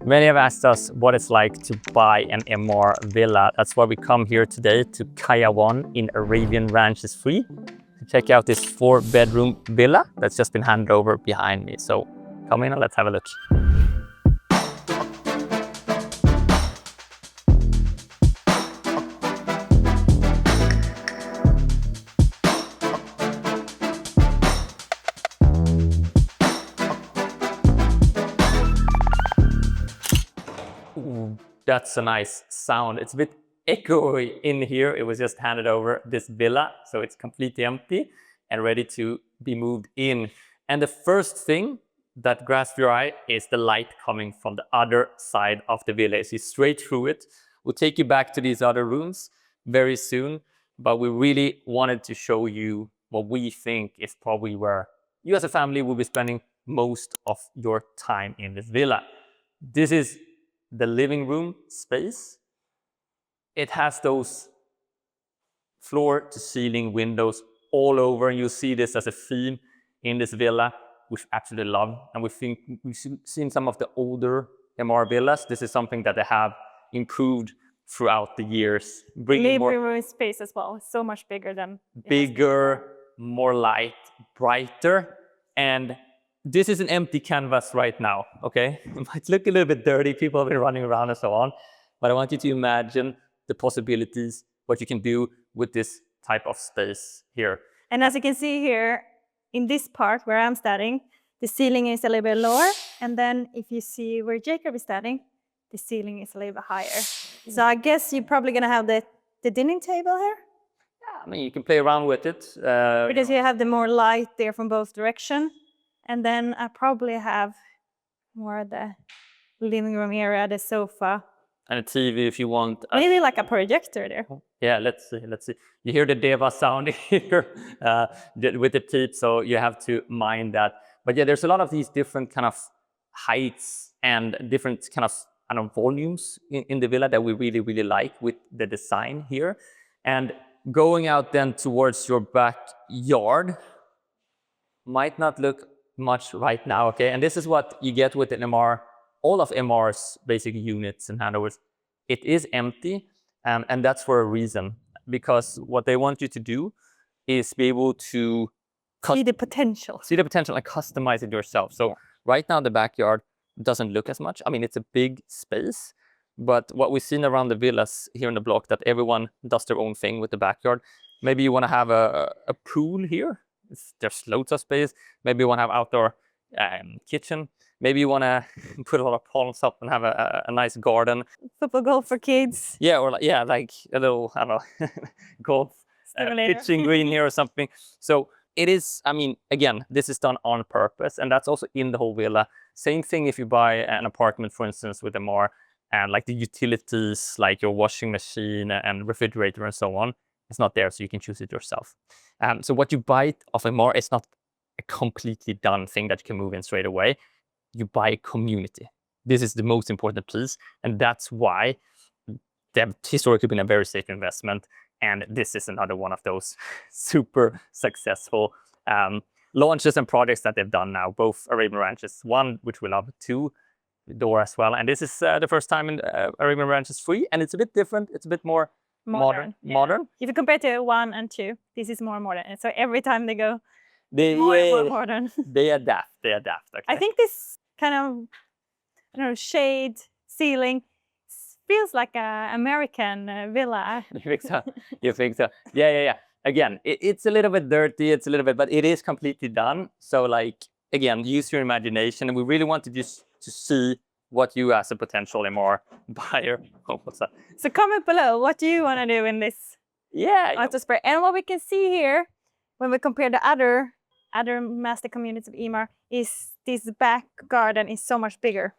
Many have asked us what it's like to buy an Emaar villa. That's why we come here today to Kaya 1 in Arabian Ranches Free to check out this 4-bedroom villa that's just been handed over behind me. So come in and let's have a look. Ooh, that's a nice sound. It's a bit echoey in here. It was just handed over this villa, so it's completely empty and ready to be moved in. And the first thing that grasps your eye is the light coming from the other side of the villa. You see straight through it. We'll take you back to these other rooms very soon, but we really wanted to show you what we think is probably where you as a family will be spending most of your time in this villa. This is the living room space. It has those floor to ceiling windows all over, and you'll see this as a theme in this villa, which I absolutely love. And we think we've seen some of the older Emaar villas. This is something that they have improved throughout the years. Living room space as well, so much bigger than bigger, more light, brighter, and this is an empty canvas right now, okay? It might look a little bit dirty, people have been running around and so on, but I want you to imagine the possibilities, what you can do with this type of space here. And as you can see here, in this part where I'm standing, the ceiling is a little bit lower, and then if you see where Jacob is standing, the ceiling is a little bit higher. So I guess you're probably gonna have the dining table here? Yeah, I mean, you can play around with it. Because you have the more light there from both directions. And then I probably have more of the living room area, the sofa. And a TV if you want. Maybe like a projector there. Yeah, let's see. You hear the Deva sound here with the teeth, so you have to mind that. But yeah, there's a lot of these different kind of heights and different kind of, I don't know, volumes in the villa that we really, really like with the design here. And going out then towards your backyard might not look much right now, okay? And this is what you get with an Emaar, all of Emaar's basic units and handovers. It is empty, and that's for a reason, because what they want you to do is be able to see the potential. See the potential and customize it yourself. So right now the backyard doesn't look as much. I mean, it's a big space, but what we've seen around the villas here in the block, that everyone does their own thing with the backyard. Maybe you want to have a pool here. There's loads of space. Maybe you want to have outdoor kitchen. Maybe you want to put a lot of palms up and have a nice garden. Football goal for kids. Yeah, or like a little, I don't know, golf pitching green here or something. So it is, I mean, again, this is done on purpose, and that's also in the whole villa. Same thing if you buy an apartment, for instance, with Emaar, and like the utilities, like your washing machine and refrigerator and so on. It's not there, so you can choose it yourself. So what you buy of Emaar is not a completely done thing that you can move in straight away. You buy a community. This is the most important piece, and that's why they've historically been a very safe investment. And this is another one of those super successful launches and projects that they've done now, both Arabian Ranches 1, which we love, 2, Door as well. And this is the first time in Arabian Ranches 3, and it's a bit different. It's a bit more modern. If you compare to 1 and 2, this is more modern. And so every time they go more modern. They adapt. Okay? I think this kind of, I don't know, shade, ceiling, feels like an American villa. You think so? You think so? Yeah. Again, it's a little bit dirty. It's a little bit, but it is completely done. So like, again, use your imagination. And we really want to just to see what you as a potential Emaar buyer. Oh, what's that? So comment below, what do you want to do in this auto spray? And what we can see here, when we compare the other master communities of Emaar, is this back garden is so much bigger.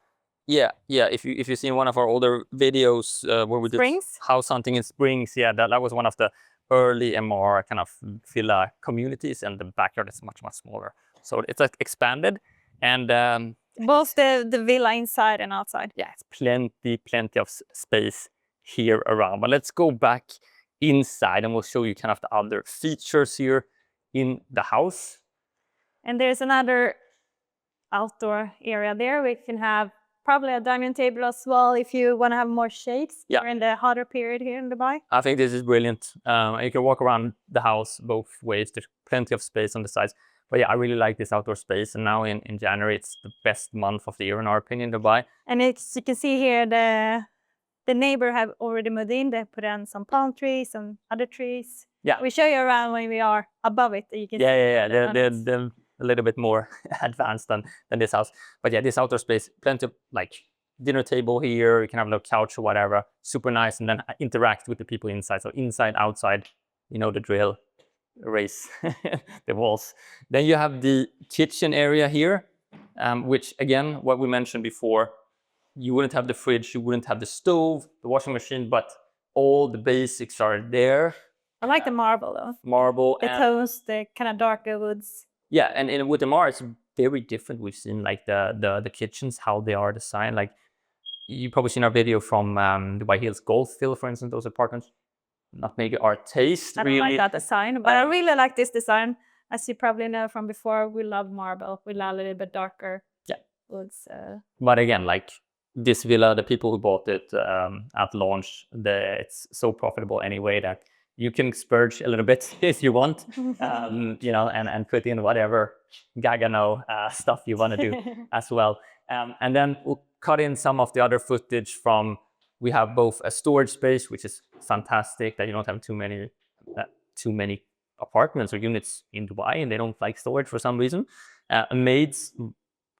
Yeah. If you've seen one of our older videos where we did house hunting in Springs, yeah, that was one of the early Emaar kind of villa communities, and the backyard is much smaller. So it's like expanded, and both the villa inside and outside. Yeah, it's plenty of space here around. But let's go back inside, and we'll show you kind of the other features here in the house. And there's another outdoor area there. We can have probably a dining table as well if you want to have more shades Yeah. during the hotter period here in Dubai. I think this is brilliant. You can walk around the house both ways. There's plenty of space on the sides. But yeah, I really like this outdoor space. And now in January, it's the best month of the year, in our opinion, Dubai. And it's, you can see here the neighbor have already moved in. They put in some palm trees, some other trees. Yeah. We show you around when we are above it. You can see Yeah. They're a little bit more advanced than this house. But yeah, this outdoor space, plenty of like dinner table here. You can have a little couch or whatever. Super nice. And then interact with the people inside. So inside, outside, you know the drill. Raise the walls. Then you have the kitchen area here, which again, what we mentioned before, you wouldn't have the fridge, you wouldn't have the stove, the washing machine, but all the basics are there. I like the marble though. Marble. The tones, the kind of darker woods. Yeah, and with the Emaar, it's very different. We've seen like the kitchens, how they are designed. Like you've probably seen our video from Dubai Hills Goldfield, for instance, those apartments. Not maybe our taste, I don't really. like that design, but I really like this design. As you probably know from before, we love marble. We love a little bit darker woods. But again, like this villa, the people who bought it at launch, it's so profitable anyway that you can splurge a little bit if you want, you know, and put in whatever Gagano stuff you want to do as well. And then we'll cut in some of the other footage from. We have both a storage space, which is fantastic, that you don't have too many apartments or units in Dubai, and they don't like storage for some reason. A maid's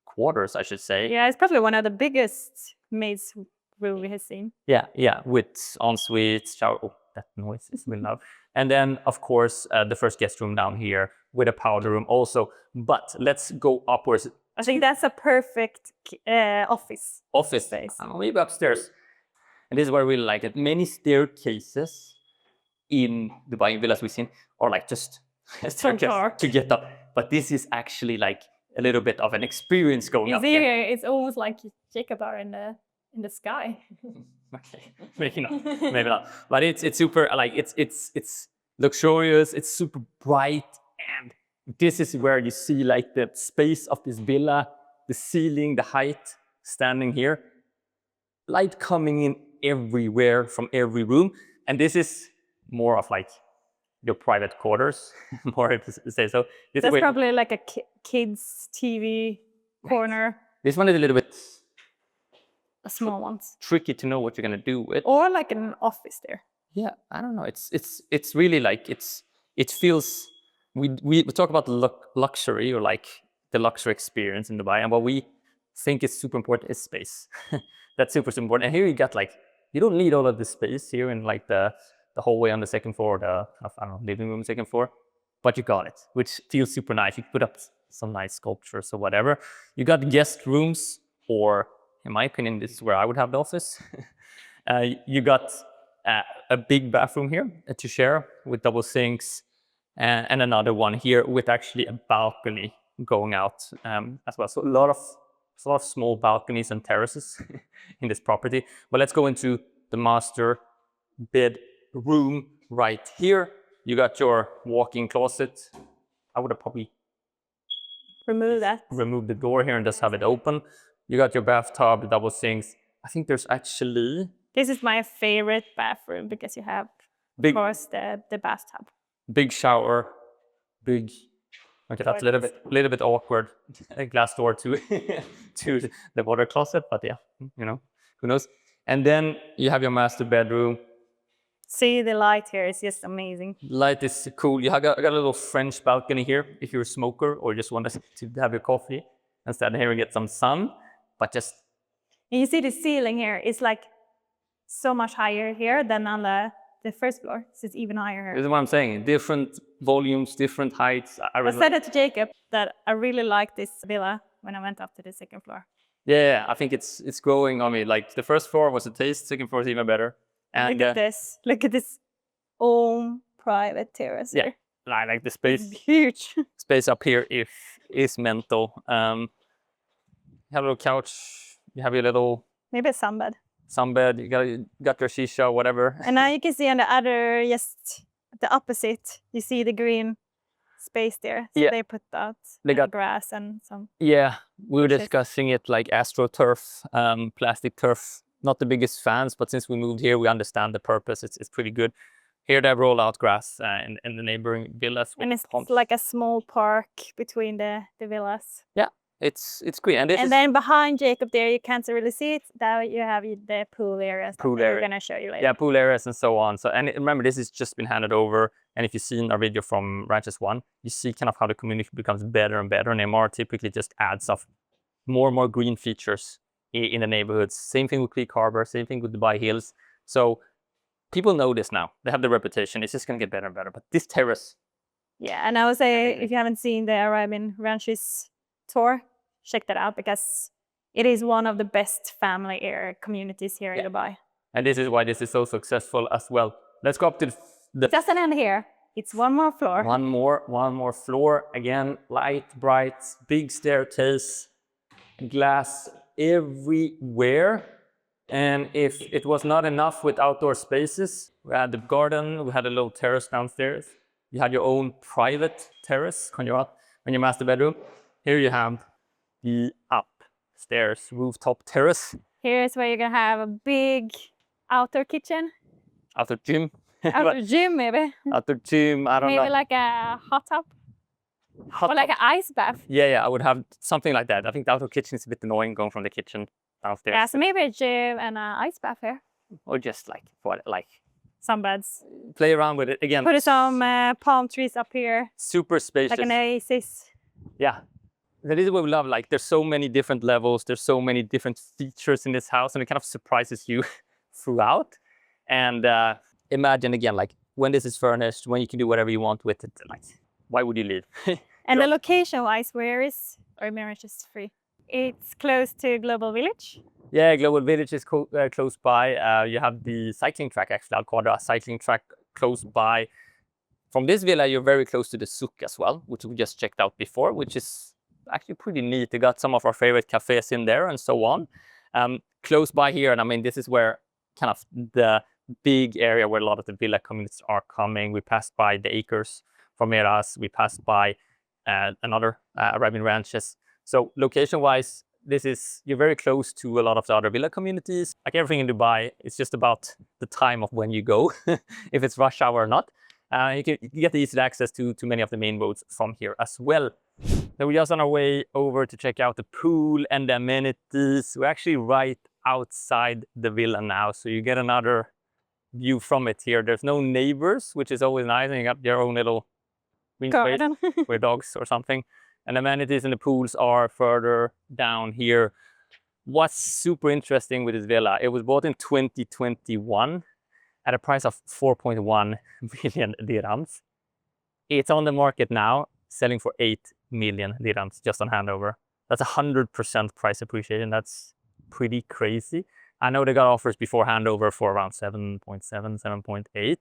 quarters, I should say. Yeah, it's probably one of the biggest maid's room we have seen. Yeah, with ensuite, shower. Oh, that noise is really loud. And then, of course, the first guest room down here with a powder room also. But let's go upwards. I think that's a perfect office space. Maybe upstairs. And this is what I really like it. Many staircases in Dubai villas we've seen are like just a staircase to get up. But this is actually like a little bit of an experience going up. Here, it's almost like Jacob are in the sky. Okay, maybe not. But it's super like it's luxurious. It's super bright, and this is where you see like the space of this villa, the ceiling, the height. Standing here, light coming in everywhere from every room, and this is more of like your private quarters, more if to say so. That's probably like a kids' TV corner. This one is a little bit a small one. Tricky to know what you're gonna do with. Or like an office there. Yeah, I don't know. It's really like it feels. We talk about luxury or like the luxury experience in Dubai, and what we think is super important is space. That's super important. And here you got like. You don't need all of this space here in like the hallway on the second floor, living room second floor, but you got it, which feels super nice. You put up some nice sculptures or whatever. You got guest rooms, or in my opinion, this is where I would have the office. You got a big bathroom here to share with double sinks, and another one here with actually a balcony going out as well. So a lot of small balconies and terraces in this property. But let's go into the master bedroom right here. You got your walk-in closet. I would have probably remove the door here and just have it open. You got your bathtub, the double sinks. I think there's actually... This is my favorite bathroom because you have, of course, the bathtub. Big shower, big... Okay, that's a little bit awkward. A glass door to to the water closet, but yeah, you know, who knows? And then you have your master bedroom. See the light here is just amazing. Light is cool. You got a little French balcony here if you're a smoker or just want to have your coffee and stand here and get some sun. But just and you see the ceiling here. It's like so much higher here than on the first floor. So it's even higher here. This is what I'm saying. Different volumes, different heights. I said it to Jacob that I really like this villa when I went up to the second floor. Yeah, I think it's growing on me. Like the first floor was a taste, second floor is even better. And look at this own private terrace here. I like the space. It's huge. Space up here is mental. You have a little couch. You have your little maybe a sunbed. You got your shisha, whatever. And now you can see on the other, just the opposite, you see the green space there. So Yeah. they put out They got grass and some. Yeah, we were Bushes. discussing it like AstroTurf, plastic turf. Not the biggest fans, but since we moved here, we understand the purpose. It's pretty good. Here they roll out grass in the neighboring villas. And it's pumps. like a small park between the villas. Yeah, it's great. And then behind Jacob there, you can't really see it. That you have the pool areas that we're gonna show you later. Yeah, pool areas and so on. So, and remember, this has just been handed over. And if you've seen our video from Ranches 1, you see kind of how the community becomes better and better. And Emaar typically just adds of more and more green features in the neighborhoods. Same thing with Creek Harbor, same thing with Dubai Hills. So people know this now. They have the reputation. It's just going to get better and better. But this terrace. Yeah, and I would say if you haven't seen the Arabian Ranches tour, check that out because it is one of the best family communities here in Dubai. And this is why this is so successful as well. Let's go up to the... It doesn't end here. It's one more floor. One more floor. Again, light, bright, big staircase, glass everywhere. And if it was not enough with outdoor spaces, we had the garden, we had a little terrace downstairs. You had your own private terrace on your master bedroom. Here you have the upstairs rooftop terrace. Here's where you're gonna have a big outdoor kitchen. Outdoor gym. Outdoor gym, maybe. Outdoor gym, I don't know. Maybe like a hot tub. Or like an ice bath. Yeah, I would have something like that. I think the outdoor kitchen is a bit annoying going from the kitchen downstairs. Yeah, so maybe a gym and an ice bath here. Or just like some beds. Play around with it again. Put some palm trees up here. Super spacious. Like an oasis. Yeah. That is what we love. Like there's so many different levels. There's so many different features in this house and it kind of surprises you throughout. And imagine again, like when this is furnished, when you can do whatever you want with it, like why would you leave? And the location-wise, where is Arabian Ranches free? It's close to Global Village. Yeah, Global Village is close by. You have the cycling track, actually, Al Quadra cycling track close by. From this villa, you're very close to the souk as well, which we just checked out before, which is actually pretty neat. They got some of our favorite cafes in there and so on. Close by here, and I mean, this is where kind of the big area where a lot of the villa communities are coming. We passed by the acres from Miras. We passed by another Arabian Ranches. So location-wise, you're very close to a lot of the other villa communities. Like everything in Dubai, it's just about the time of when you go, if it's rush hour or not. You get easy access to many of the main roads from here as well. So we're just on our way over to check out the pool and the amenities. We're actually right outside the villa now, so you get another view from it here. There's no neighbors, which is always nice, and you got your own little green space with dogs or something. And amenities in the pools are further down here. What's super interesting with this villa, it was bought in 2021 at a price of 4.1 million dirhams. It's on the market now, selling for 8 million dirhams just on handover. That's 100% price appreciation. That's pretty crazy. I know they got offers before handover for around 7.7, 7.8,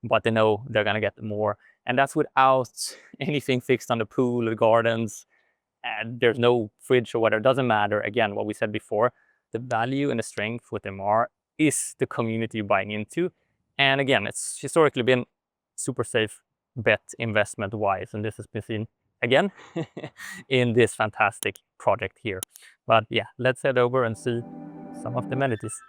but they know they're gonna get more. And that's without anything fixed on the pool, the gardens, and there's no fridge or whatever. It doesn't matter. Again, what we said before, the value and the strength with Emaar is the community you're buying into. And again, it's historically been super safe bet investment-wise, and this has been seen again in this fantastic project here. But yeah, let's head over and see some of the amenities.